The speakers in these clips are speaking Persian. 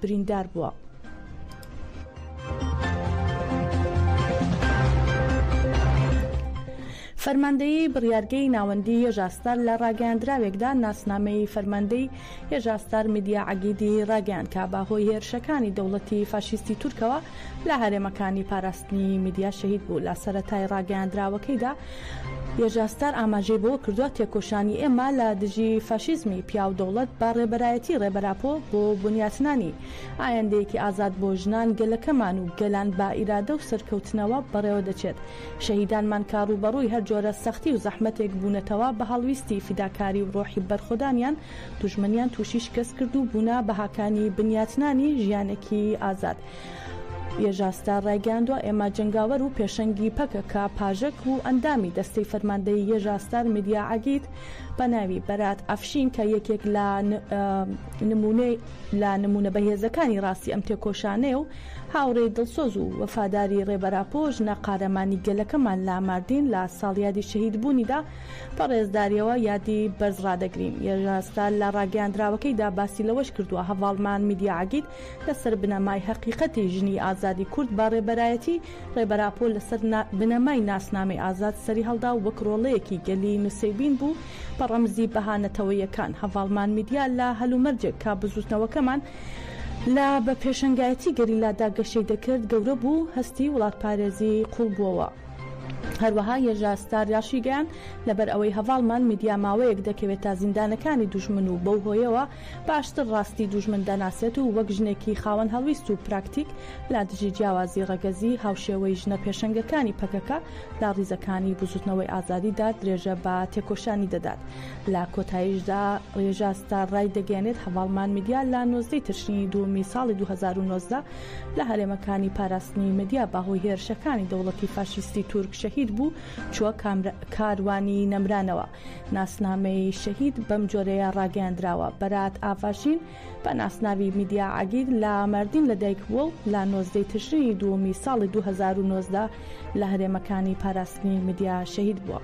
بریندار بووە. فەرماندەیی بڕیارگەی ناوەندی هێژاستار لە ڕاگەیاندراوێکدا ناسنامەی فەرماندەی هێژاستار میدیا عەگیدی ڕاگەیاند کە باهۆی هێرشەکانی دەوڵەتی فاشیستی تورکەوە لە هەرێمەکانی پاراستنی میدیا شەهید بوو. لە سەرەتای ڕاگەیاندراوەکەیدا هێژاستار ئاماژەی بۆ کردووە تێکۆشانی ئێمە لە دژی فاشیزمی پیاو دەوڵەت با ڕێبەرایەتی ڕێبەراپۆ بۆ بنیاتنانی ئایندەیەکی ئازاد بۆ ژنان گەلەکەمان و گەلان با ئیرادە و سەرکەوتنەوە بەڕێوە دەچێت. شەهیدانمان کاروبەڕووی هەر جۆرە سەختی و زەحمەتێک بوونەتەوە بە هەڵویستی فیداکاری و ڕۆحی بەرخۆدانیان دوژمنیان تووشی شکست کرد و بوونا بەهاکانی بنیاتنانی ژیانێکی ئازاد. هێژاستار ڕایگەاندووە ئێمە جنگاوەر و پێشەنگی پەکە کە پاژەک و ئەندامی دەستەی فەرماندەی هێژاستار میدیا عەگید بە ناوی بەرات ئەفشین کە یەکێک لە نمونە بەهێزەکانی ڕاستی ئەم تێکۆشانەیە و هاوڕێی دڵسۆز و وەفاداری ڕێبەراپۆ ژنە قارەمانی گەلەکەمان لە ماردین لە ساڵیادی شەهید بوونیدا بەڕێزداریەوە یادی بەرز ڕادەگرین. هێژاستار لە ڕاگەیاندراوەکەیدا باسی لەوەش کردووە هەواڵمان میدیا عەگید لەسەر بنەمای حەقیقەتی ژنی ئازادی کورد با ڕێبەرایەتی ڕێبەراپۆ لەسەر بنەمای ناسنامەی ئازاد سەری هەڵدا و وەک ڕۆڵەیەکی گەلی نووسێبین بوو بە ڕەمزی بەهانەتەوەیەکان. هەواڵمان میدیا لە هەلومەرجێک کا بزوتنەوەکەمان لە بە پێشەنگایەتی گەریلادا گەشەی دەکرد گەورە بوو هەستی وڵاتپارێزی قوڵ بووەوە. هەروەها هێژاستار یاشیگەیان لەبەر ئەوەی هەواڵمان میدیا ماوەیەک دەکەوێت تا زیندانەکانی دوژمن و بەو هۆیەوە باشتر ڕاستی دوژمن دەناسێت و وەک ژنێکی خاوەن هەڵویست و پراکتیک لا دژی جیاوازی ڕەگەزی هاوشێوەی ژنە پێشەنگەکانی پەکەکە لا ڕیزەکانی بزوتنەوەی ئازادیدا درێژە بە تێکۆشانی دەدات. لە کۆتاییشدا هێژاستار ڕای دەگەێنێت هەواڵمان میدیا لە 19 تشرینی دووەمی ساڵی 2019 لە هەرێمەکانی پاراستنی میدیا باهۆی هێرشەکانی دەوڵەتی فاشیستی تورک شەهید بوو چووە کاروانی نەمرانەوە. ناسنامەی شەهید بەم جۆرەیە ڕاگەیاندراوە. بەرات ئافاشین بە ناسناوی میدیا عەگید لە ماردین لەدایک بووە و لە 19 تشرینی دووەمی ساڵی 2019 لە هەرێمەکانی پاراستنی میدیا شەهید بووە.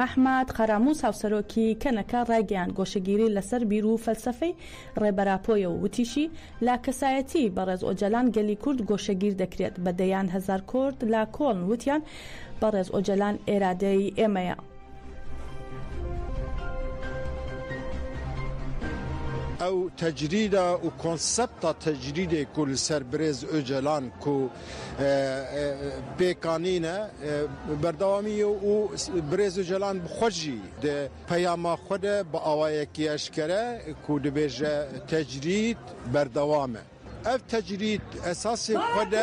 ئەحمەد قەراموس هاوسەرۆکی کەنەکە ڕایگەیان گۆشەگیری لەسەر بیر و فەلسەفەی ڕێبەراپۆیە و وتیشی لا کەسایەتی بەڕێز ئۆجەلان گەلی کورد گۆشەگیر دەکرێت بە دەیان هەزار کورد لا کۆڵن وتیان بەڕێز ئۆجەلان ئێرادەی ئێمەیە. او تجريدا وكونسبتا تجريدي كل سر بريز اوجلان كو بيكانينا بردوامي و بريز اوجلان بخوجي ده بياما خود باوايكي اشكره كو دبيجه تجريد بردوامه اف تجريد اساسي خود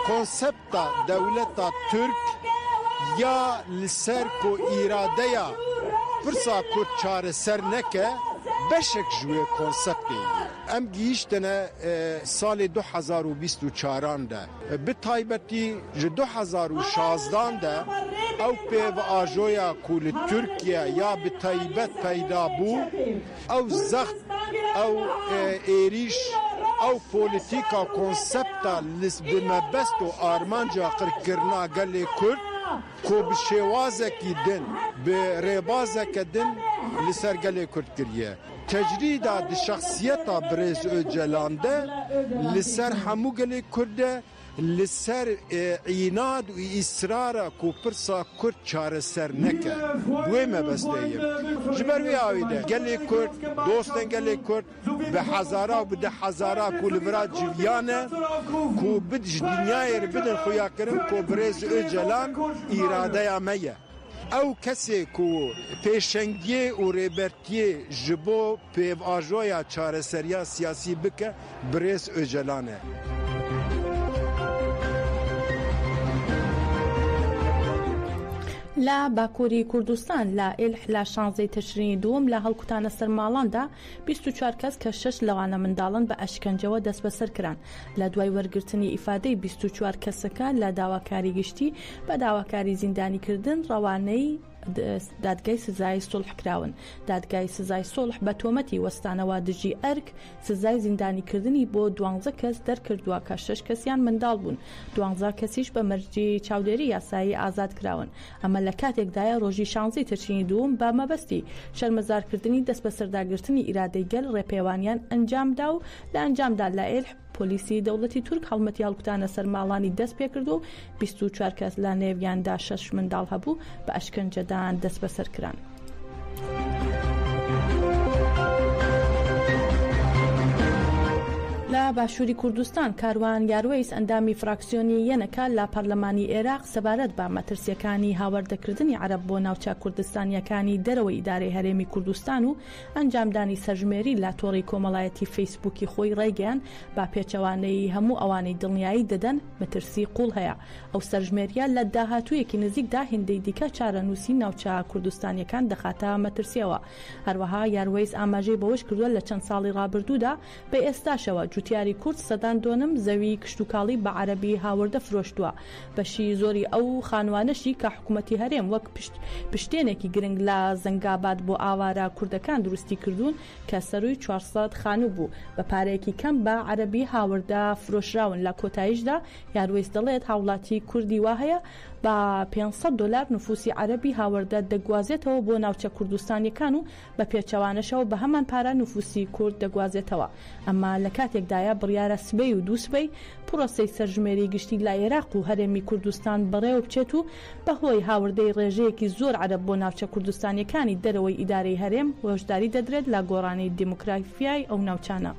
كونسبتا دولتا ترك يا لسر كو اراده فرصة كورد چاره سر نکه بشک جوی کنسپتی ام گیشتنه سال 2024 ده به تایبتی 2016 ده او پیو آجویا کول ترکیه یا به تایبت پیدا بو او زخت او ایریش او پولیتیکا کنسپتا بمبست و آرمانجا قرکرنا گلی کرد کو بشوازکی دن به ریبازک دن لسر گلی کرد کریه تجریدا دی شخصیتا برز اوجلان ده لسر همو گلی کرده لسر عناد و اصرار کو پرسا کرد چاره سر نکه دوی مبستهیم جبر وی آویده گلی کرد دوستن گلی کرد به هزارا و به هزارا کو لبرا جویانه کو بدش دنیای رو بدن خویا کرن کو برز اوجلان اراده امیه او کسی کو پیشنگی و ریبرتی جبو پیو آجویا چاره سریا سیاسی بکه برز اوجلانه لا باکووری کوردستان لا ئێلح لا 16 تشرینی دووەم لە هەڵکوتانە سەرماڵاندا 24 کەس کە 6 لەوانە منداڵن بە ئەشکەنجەوە دەست بەسەر کران لە دوای وەرگرتنی ئیفادەی 24 کەسەکە لە داواکاری گشتی بە داواکاری زیندانیکردن ڕەوانەی دادگای سزای سڵح کراون. دادگای سزای سڵح بە تۆمەتی وەستانەوە دژی ئەرک سزای زیندانیکردنی بۆ 12 کەس دەرکردووە کە 6 کەسیان منداڵ بوون. 12 کەسیش بە مەرجی چاودێری یاسایی ئازاد کراون. ئەمە لە کاتێکدایە ڕۆژی 16 تشرینی دووەم بە مەبەستی شەرمەزارکردنی دەست بە سەرداگرتنی ئیرادەی گەل ڕێپێوانیان ئەنجامدا و لە ئەنجامدا لە ئێل پۆلیسی دەوڵەتی تورک هەڵمەتی هەڵکوتانە سەر ماڵانی دەست پێ کردو و 24 کەس لە نێویاندا 6 منداڵ هەبوو بە ئەشکەنجەدان دەست بەسەر کران. لە باشووری کوردستان کاروان یاروەیس ئەندامی فراکسیۆنی یەنەکە لە پەرلەمانی عێراق سەبارەت بە مەترسیەکانی هاوەردەکردنی عەرەب بۆ ناوچە کوردستانیەکانی دەرەوەی ئیدارەی هەرێمی کوردستان و ئەنجامدانی سەرژمێری لە تۆڕی کۆمەڵایەتی فەیسبووکی خۆی ڕێگەیان با پێچەوانەی هەموو ئەوانەی دڵنیایی دەدەن مەترسی قوڵ هەیە. ئەو سەرژمێریە لە داهاتوویەکی نزیکدا هێندەی دیکە چارەنووسی ناوچە کوردستانیەکان دەخاتە مەترسیەوە. هەروەها یاروەیس ئاماژەی بەوەش کردووە لە چەند ساڵی ڕابردوودا بە ئێستاشەوە جوتیاری کورد سەدان دۆنم زەوی کشتوکاڵی بە عەرەبی هاوردە فرۆشتووە. بەشی زۆری ئەو خانوانەشی کە حکوومەتی هەرێم وەک پشتێنێکی گرنگ لە زەنگاباد بۆ ئاوارە کوردەکان دروستی کردوون کە سەرووی 400 خانوو بوو بە پارەیەکی کەم بە عەرەبی هاوردە فرۆشراون. لە کۆتاییشدا یاروەیس دەڵێت هاوڵاتی کوردی وا هەیە بە 500 دلار نفوسی عەرەبی هاوردە دەگوازێتەوە بۆ ناوچە کوردستانیەکان و بە پێچەوانەشەوە بە هەمان پارە نفوسی کورد دەگوازێتەوە. ئەمما لە کاتێکدایە بڕیارە سبەی و دووسبەی پرۆسەی سەرژمێری گشتی لە عێراق و هەرێمی کوردستان بەڕێوە بچێت و بەهۆی هاوردەی ڕێژەیەکی زۆر عەرەب بۆ ناوچە کوردستانیەکانی دەرەوەی ئیدارەی هەرێم هۆشداری دەدرێت لە گۆڕانی دیموکرافیای ئەو ناوچانە.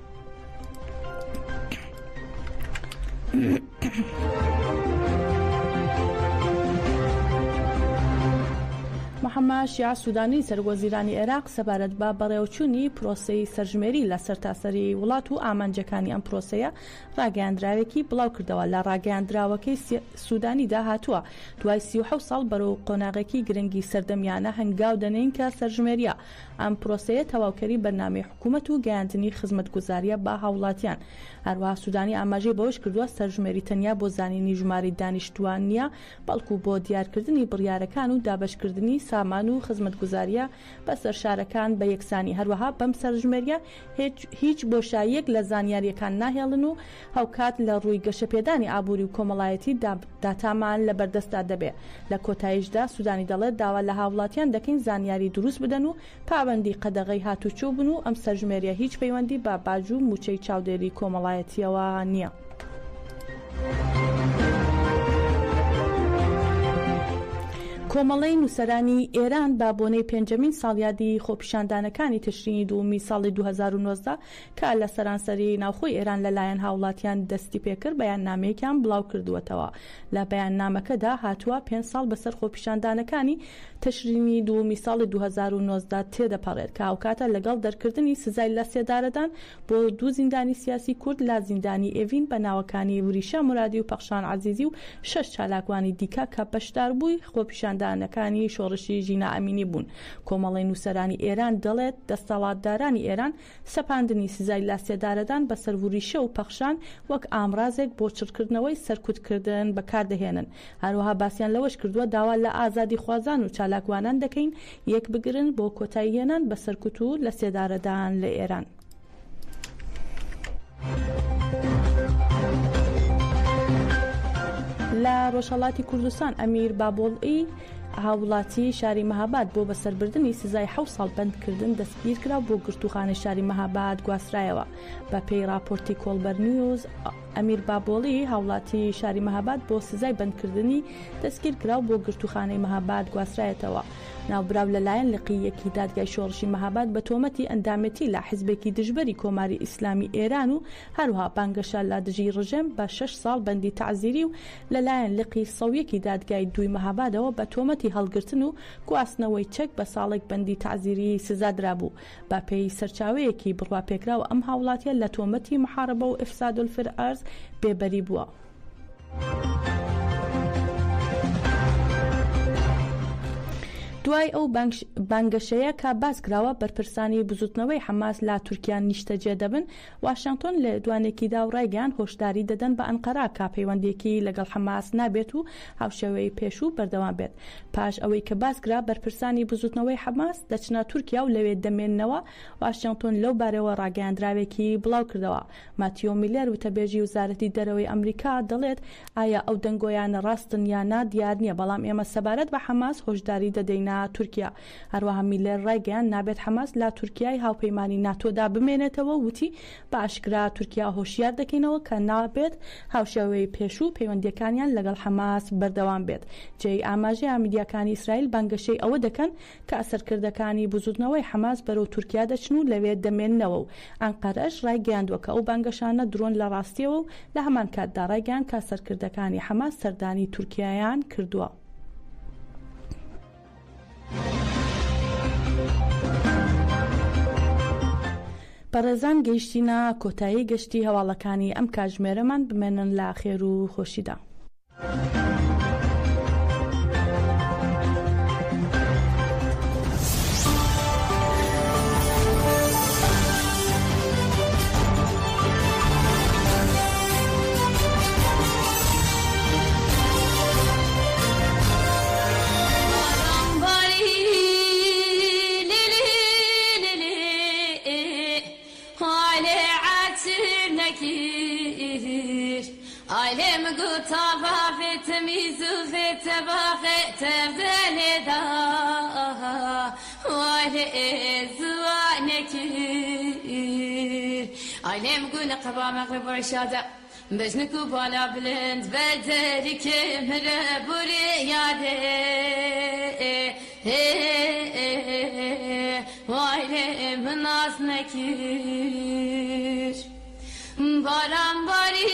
محەممەد شیع سوودانی سەرۆزیرانی عێراق سەبارەت بە بەڕێوەچوونی پرۆسەی سەرژمێری لە سەرتاسەری وڵات و ئامانجەکانی ئەم پرۆسەیە ڕاگەیاندراوێکی بڵاو کردەوە. لە ڕاگەیاندراوەکەی سوودانیدا هاتووە دوای 37 ساڵ بەرەو قۆناغێکی گرنگی سەردەمیانە هەنگاو دەنین کە سەرژمێریە ئەم پرۆسەیە تەواوکەری بەرنامەی حکوومەت و گەیاندنی خزمەتگوزاریە بە هاوڵاتیان. هەروەها سوودانی ئاماژەی بەوەش کردووە سەرژمێری تەنیا بۆ زانینی ژماری دانیشتوان نیە بەڵکو بۆ دیارکردنی بڕیارەکان و دابەشکردنی سامان و خزمەتگوزاریە بەسەر شارەکان بە یەکسانی. هەروەها بەم سەرژمێریە هیچ بۆشاییەک لە زانیاریەکان ناهێڵن و هەوکات لە ڕووی گەشەپێدانی ئابووری و کۆمەڵایەتی داتامان لە بەردەستا دەبێت. لە کۆتاییشدا سوودانی دەڵێت داوا لە هاوڵاتیان دەکەین زانیاری دروست بدەن و پابەندی قەدەغەی هاتوچۆ بن و ئەم سەرژمێریە هیچ پەیوەندی با باج و موچەی چاودێری کۆمەڵایەتیەوە نییە. کۆمەڵەی نووسەرانی ئێران با بۆنەی پێنجەمین ساڵیادی خۆپیشاندانەکانی تشرینی دووەمی ساڵی 2019 کە لە سەرانسەری ناوخۆی ئێران لەلایەن هاوڵاتیان دەستی پێکرد بەیاننامەیەکیان بڵاو کردووەتەوە. لە بەیاننامەکەدا هاتووە 5 ساڵ بەسەر خۆپیشاندانەکانی تشرینی دووەمی ساڵی 2019 تێدەپەڕێت کە ئەوکاتە لەگەڵ دەرکردنی سزای لە سێدارەدان بۆ 2 زیندانی سیاسی کورد لە زیندانی ئێڤین بە ناوەکانی وریشە مرادی و پەخشان عەزیزی و 6 چالاکوانی دیکە کە بەشدار بووی خۆپیشاندانەکانی شۆڕشی ژینا ئەمینی بوون. کۆمەڵی نووسەرانی ئێران دەڵێت دەسەڵاتدارانی ئێران سەپاندنی سزای لە سێدارەدان بەسەر وریشە و پەخشان وەک ئامڕازێک بۆ چڕکردنەوەی سەرکوتکردن بەکاردەهێنن. هەروەها باسییان لەوەش کردووە داوا لە ئازادی خوازان و چالاکوانان دەکەین یەک بگرن بۆ کۆتاییهێنان بە سەرکوت و لە سێدارەدان لە ئێران. لە ڕۆژهەڵاتی کوردستان ئەمیر بابۆڵئی هاوڵاتی شاری مەهاباد بۆ بەسەربردننی سزای 7 ساڵ بەندکردن دەستگیر کرا بۆ گرتوخانەی شاری مەهاباد گواسرایەوە. بە پێی راپۆرتی کۆڵبەر نیوز ئەمیر بابۆڵی هاوڵاتی شاری مەهاباد بۆ سزای بەندکردنی دەستگیر کرا بۆ گرتوخانەی مەهاباد گواسرایەتەوە. ناوبراو لەلایەن لقیەکی دادگای شۆڕشی مەهاباد بە تۆمەتی ئەندامەتی لە حیزبێکی دژبەری کۆماری ئیسلامی ئێران و هەروها بانگەشە لە دژی ڕژێم بە 6 ساڵ بەندی تعزیری و لەلایەن لقی سەویەکی دادگای دوی مەهابادەوە بە تۆمەتی هەڵگرتن و گواستنەوەی چەک بە ساڵێک بەندی تعزیری سزادرا بوو. با پێی سەرچاوەیەکی بڕواپێکراوە ئەم هاوڵاتیە لە تۆمەتی محارەبە و ئفساد الفرئارض بێبەری بووە. دوای ئەو بانگەشەیە کە باس کراوە بەرپرسانی بزوتنەوەی حەماس لا تورکیان نیشتەجێ دەبن، واشنگتن لە دوانێکیدا و ڕایگەیان هۆشداری دەدەن بە ئەنقەرا کا پەیوەندێکی لەگەڵ حەماس نابێت و هاوشێوەی پێشوو بەردەوام بێت. پاش ئەوەی کە باس کرا بەرپرسانی بزوتنەوەی حەماس دەچنە تورکیا و لەوێ دەمێننەوە، واشنگتن لەو بارەوە ڕاگەیاندراوێکی بڵاو کردەوە. ماتیۆ میلەر وتەبێژی وزارەتی دەرەوەی ئەمریکا دەڵێت ئایا ئەو دەنگۆیانە ڕاستن یاننا دیار نییە، بەڵام ئێمە سەبارەت بە حەماس هۆشداری دەدەینە تورکیا. هەروەها میلەر ڕایگەیان نابێت حەماس لا تورکیای هاوپەیمانی ناتۆدا بمێنێتەوە، وتی بە ئاشکرا تورکیا هۆشیار دەکەینەوە کە نابێت هاوشێوەی پێشوو پەیوەندیەکانیان لەگەڵ حەماس بەردەوام بێت. جێی ئاماژەیە میدیاکانی ئیسرائیل بانگەشەی ئەوە دەکەن کە ئەسەرکردەکانی بزوتنەوەی حەماس بەرەو تورکیا دەچن و لەوێ دەمێننەوە و ئەنقەرەش ڕایگەیاندووە کە ئەو بانگەشانە درۆن لە ڕاستیەوە و لە هەمان کاتدا ڕایگەیان کە سەرکردەکانی حەماس سەردانی تورکیایان کردووە. بەڕێزان گەیشتینە کۆتایی گەشتی هەواڵەکانی ئەم کاتژمێرەمان، بمێنن لە خێر و خۆشیدا. Ailem gutava vetmizu vetbahe tevdeleda wale zuanekir ailem gune qaba maghrib rishada bejniku bala blend bederi kemre buri yade wale mnas nekir baram bari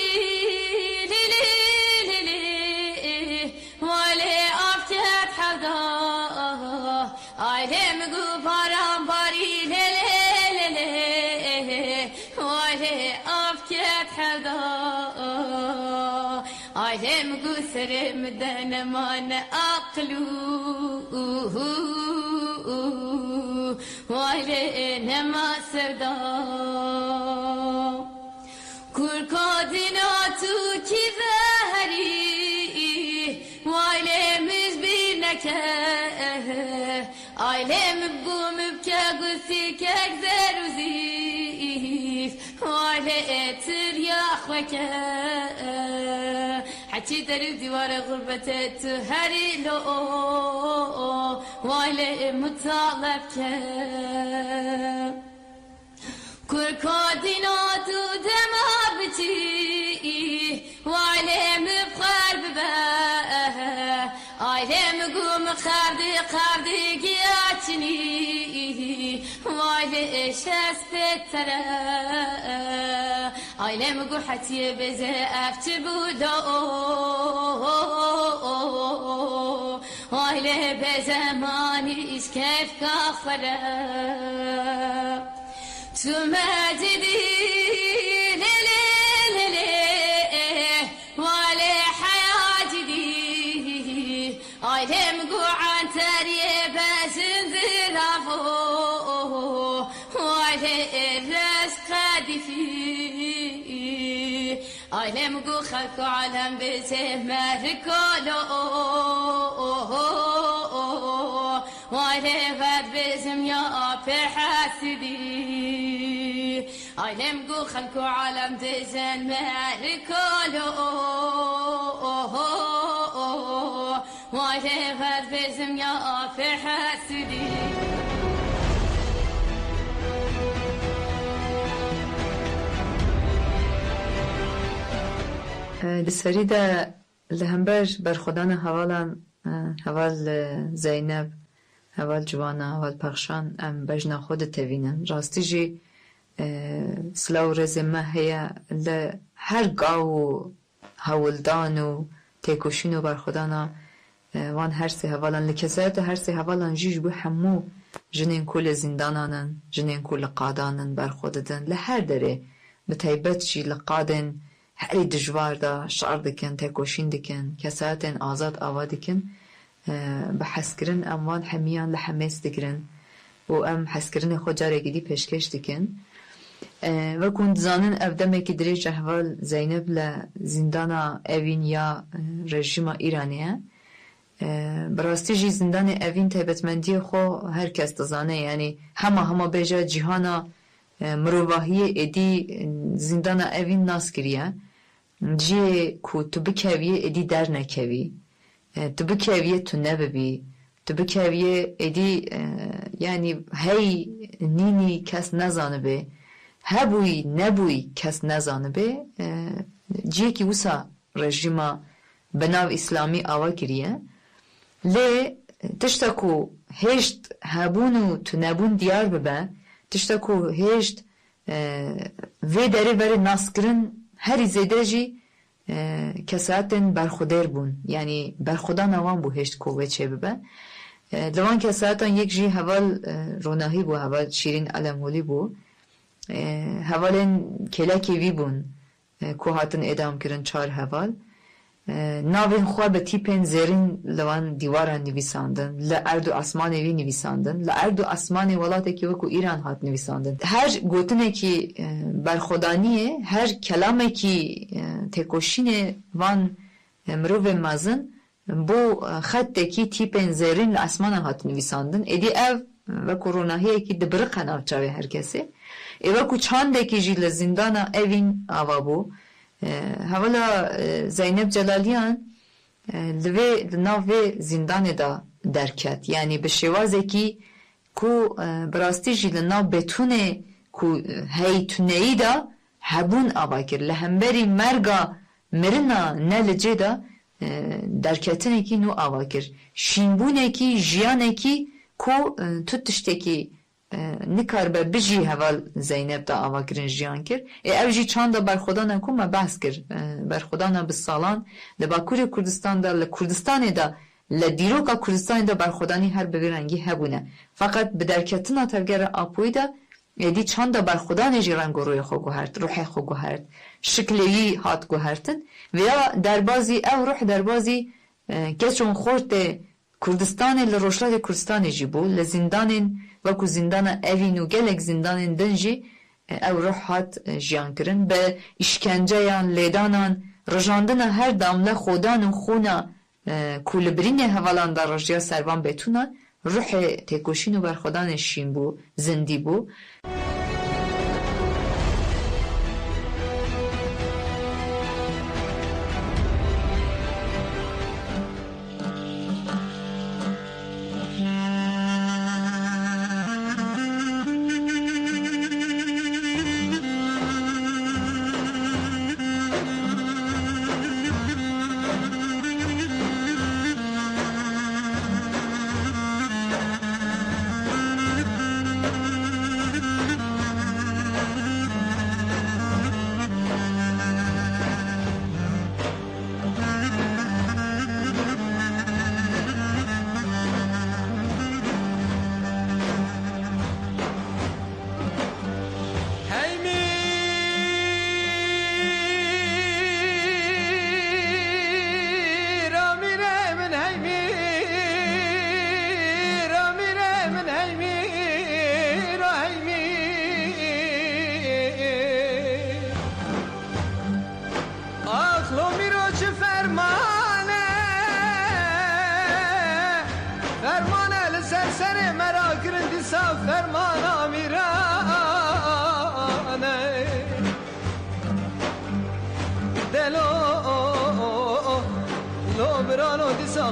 عالم قسر مدن من أقلو وعلينا ما سردا كركادناتو كذهري وعلم بينك عالم بقوم بكاقسي كاكزر وزيف وعلي ترياخ وكا حتى تردي ورا غربة تهري لو وعلي مطالبك كركادينات ودما بتي وعلي مبخار بباه عالي مقوم خاردي قياتني وعلي شاس بترى عالي مقو حتى بزي افتبو دو وعلي بزماني ايش كيف كافرة تمجدي وعلي حياتي دي عالي مقو عن تريبة زنزرافو وعلي الرزق دفي عالي مقو خلقو عالم بسمه ركولو وعلي فاد بسم يا بحسدي عالي مقو خلقو عالم بسمه ركولو وعلي فاد بسم يا بحسدي لسريدا لهمبر برخودان حوال زینب، حوال جوانا، حوال پخشان ام بجنا خود تبینن. راستی جی سلاو رزمه هیا لهر گاو حولدان و تیکوشین و برخودانا وان هر سه حوالان لکسایت هر سه حوالان جیج بو همو جنین کل زندانانن، جنین کل قادانن برخوددن لهر داره بتایبت جی لقادن هری دجوار دا شعر دکن، تکوشین دکن، کسایتن آزاد آوا دکن به حسکرن اموان همیان لحمس دکرن و ام حسکرن خود جاره گیدی پیشکش دکن و کند زانن افدمه که دری جهوال زینب لزندان اوین یا رژیم ایرانیه براستی جی زندان اوین تایبتمندی خو هر کس تزانه یعنی همه بیجا جهانا مروواهی ادی زندان اوین ناس کریه جی کو تو بکویه ادی در نکوی تو بکویه تو نببی تو بکویه ادی یعنی هی نینی کس نزانه به هبوی نبوی کس نزانه به جی که وسا رژیما بناو اسلامی آوا کریه لی تشتاکو هشت هبونو تو نبون دیار ببه تشتاکو هشت وی داری بری ناسکرن هری زیده جی کساتن برخودر بون یعنی برخودا نوان بو هشت کوه چه ببه لوان کساتن یک جی حوال روناهی بو حوال شیرین علمولی بو حوالن کلکی وی بون کوهاتن ادام کرن 4 حوال ناوین خواه به تیپن زیرین لوان دیواران نویساندن لأرد و آسمان وی نویساندن لأرد و آسمان ولاته که وکو ایران هات نویساندن هر گوتنه که برخودانیه هر کلامه که تکوشین وان مروف مازن بو خطه که تیپن زیرین لآسمان هات نویساندن ایدی او وکو روناهیه که دبرق نافچاوه هر کسی وکو چانده که جی لزندان اوین آوا بو حوالا زینب جلالیان لوی ناوی زندان دا درکت یعنی به شوازه کی کو براستی جی لناو بتونه کو هیتونهی دا هبون آوا کر لهمبری مرگا مرنا نلجه دا درکتنه کی نو آوا کر شینبونه کی جیانه کی کو تو تشته کی نکار به بجی حوال زینب دا آوا کرن جیان کر او جی چند دا برخودانا کو ما بحث کر برخودانا بسالان لباکور کردستان دا لکردستان دا لدیروکا کردستان دا برخودانی هر بگرنگی هبونه فقط به درکتنا ترگر آپوی دا ایدی چند دا برخودان جی رنگ روی خو گوهرد روح خو گوهرد شکلی هات گوهردن و یا دربازی او روح دربازی کسون خورد کردستان لروشلات کردستان جی بو لزندان وکو زندان اوین و گلک زندان دنجی او روح هات جیان کرن به اشکنجه یان لیدانان رجاندن هر دامله خودان و خونا کولبرین حوالان در رجیا سربان بتونن روح تکوشین و برخودان شین بو زندی بو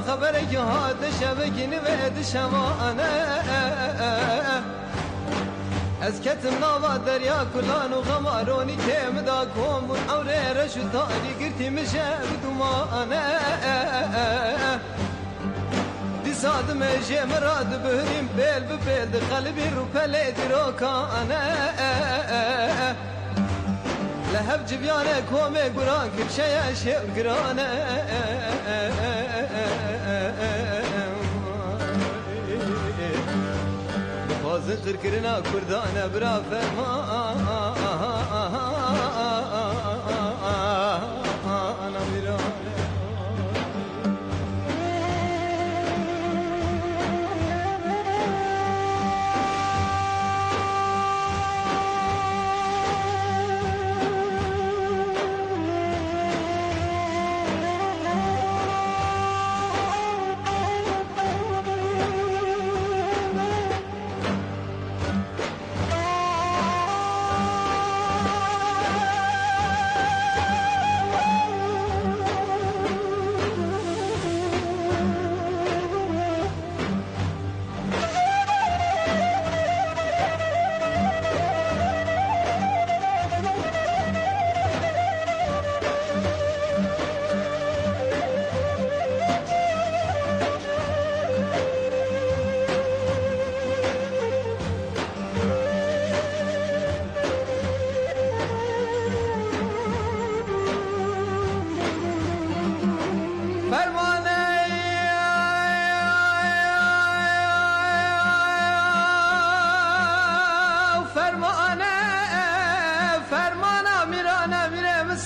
خبره که حاد شبه گینه و شمانه از کتم ناوا دریا کلان و غمارونی که مدا کن بون اوره رشو تاری گرتی مشه بدومانه دی سادم جه مراد بهریم بیل ببیل دی قلبی رو پله دی روکانه لهب جبیانه کومه گران کرشه شیب گرانه بازن قرقرنا کردانه برا فرمان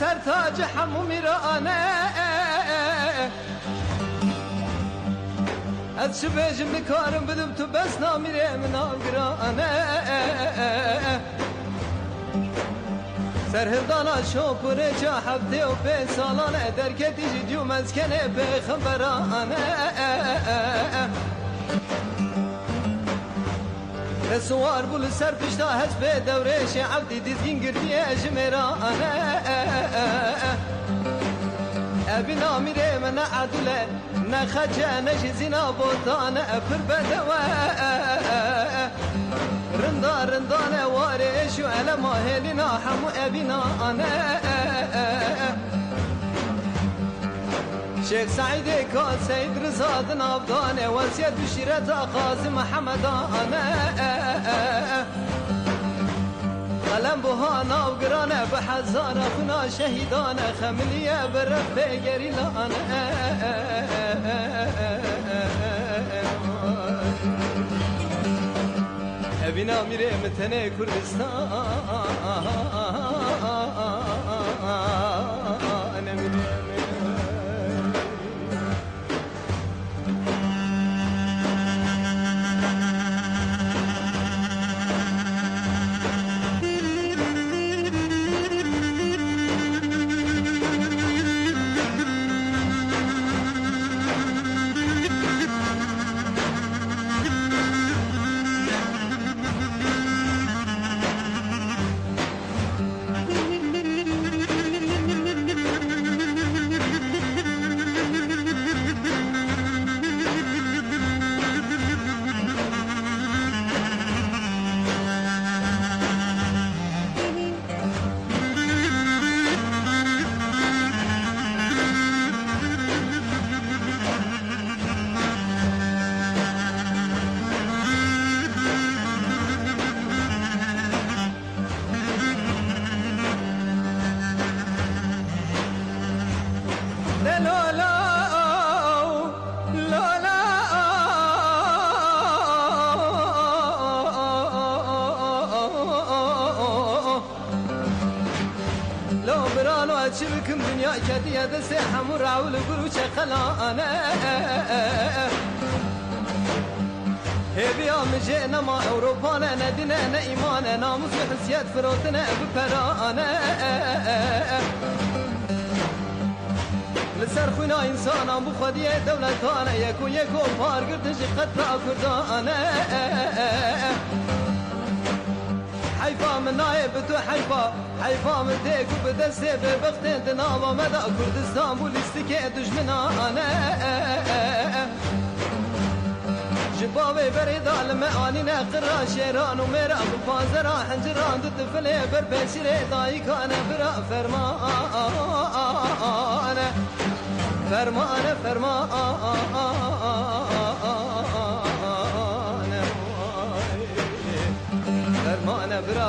سر تاج حمو میرانه از شبیجم بکارم بدم تو بس نامیره من آگرانه سرهردانا شوپره جا هفته و 5 سالانه درکتی جیو مزکنه بخبرانه سوار بول سر پشتا حسب دورش عبدی دیزگین گردی اجمرانه ابی نامیره من عدله نخجه نجزینا بوتانه پر بدوه رندانه وارش و علما هلینا حمو ابینا انه شیخ سعید کا سید رضا نابدانه وصیت شیرت قاسم محمدانه قلم بها ناوگرانه به هزار خنا شهیدانه خملیه برف گریلانه ابینا میره متنه کردستان شبكم دنيا كدية دسي حمر عول قروش خلانه هبيا مجينا ما أوروبانا ندينا نإيمانا ناموس وحسيات فروتنا بپرانه لسر خونا إنسانا بخودية دولتانا يكو بارگردش خطا كردانه حيفا من نايب تو حيفا من تيكو بدسي ببختين تناوى مدى كردستان بوليستيكي دجمنانه جبابي بريد المعاني نقرا شيران وميرا بفازرا حنجران دتفلي بربشري دايك انا برا فرمان فرمان برا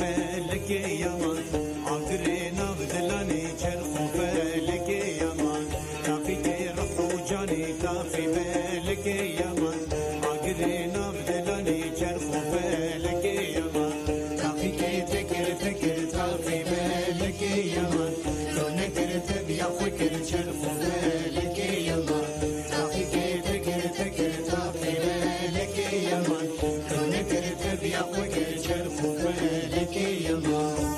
بالك يا مان عذري نغدلاني شرخ بالك دلانی چرخ و فلکی یمان تاقی که تکر تاقی ملکی یمان تو نکرت بیا فکر چرخ و فلکی یمان تاقی که تکر تاقی ملکی یمان تو نکرت بیا فکر چرخ و فلکی یمان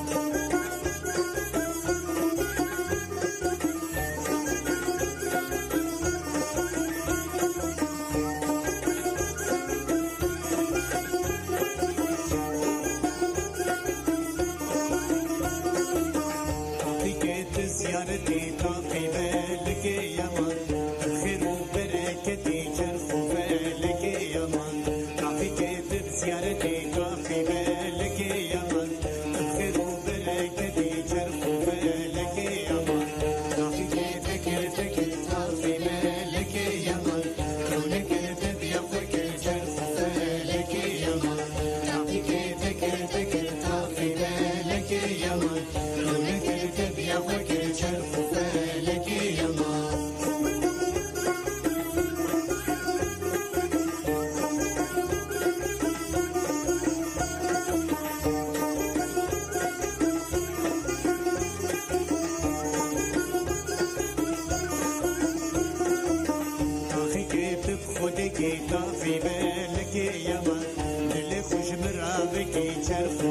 خودکی کافی بلکی یمان دل خوش مرابکی چرخ